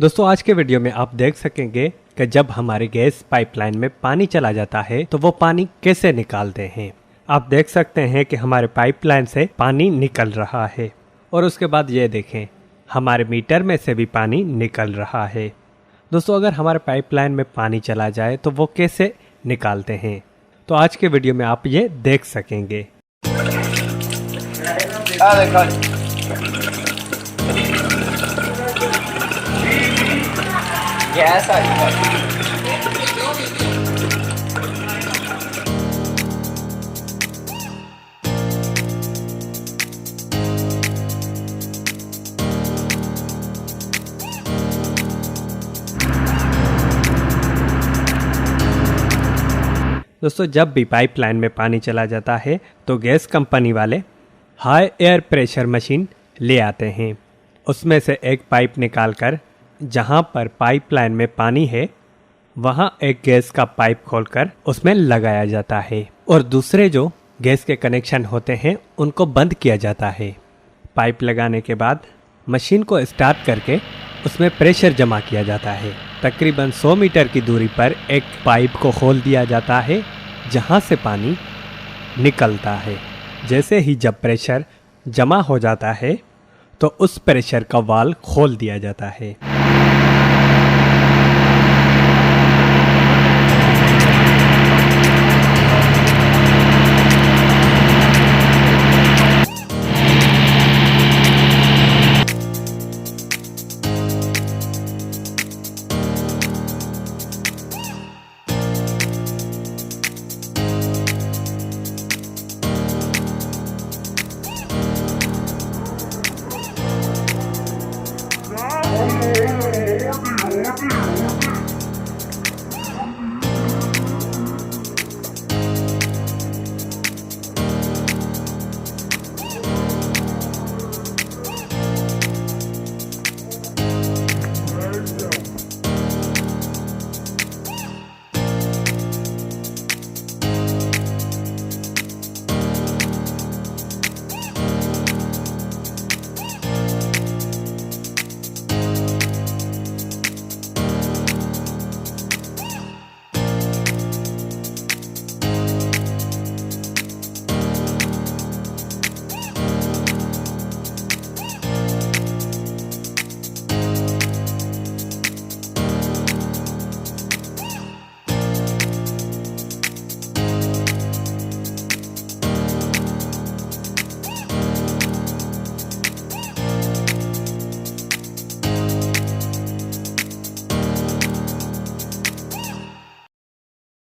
दोस्तों आज के वीडियो में आप देख सकेंगे कि जब हमारे गैस पाइपलाइन में पानी चला जाता है तो वो पानी कैसे निकालते हैं। आप देख सकते हैं कि हमारे पाइपलाइन से पानी निकल रहा है और उसके बाद ये देखें हमारे मीटर में से भी पानी निकल रहा है। दोस्तों अगर हमारे पाइपलाइन में पानी चला जाए तो वो कैसे निकालते हैं, तो आज के वीडियो में आप ये देख सकेंगे। गैस आ गई। दोस्तों जब भी पाइपलाइन में पानी चला जाता है तो गैस कंपनी वाले हाई एयर प्रेशर मशीन ले आते हैं। उसमें से एक पाइप निकालकर जहां पर पाइपलाइन में पानी है वहां एक गैस का पाइप खोलकर उसमें लगाया जाता है और दूसरे जो गैस के कनेक्शन होते हैं उनको बंद किया जाता है। पाइप लगाने के बाद मशीन को स्टार्ट करके उसमें प्रेशर जमा किया जाता है। तकरीबन 100 मीटर की दूरी पर एक पाइप को खोल दिया जाता है जहां से पानी निकलता है। जैसे ही जब प्रेशर जमा हो जाता है तो उस प्रेशर का वाल्व खोल दिया जाता है।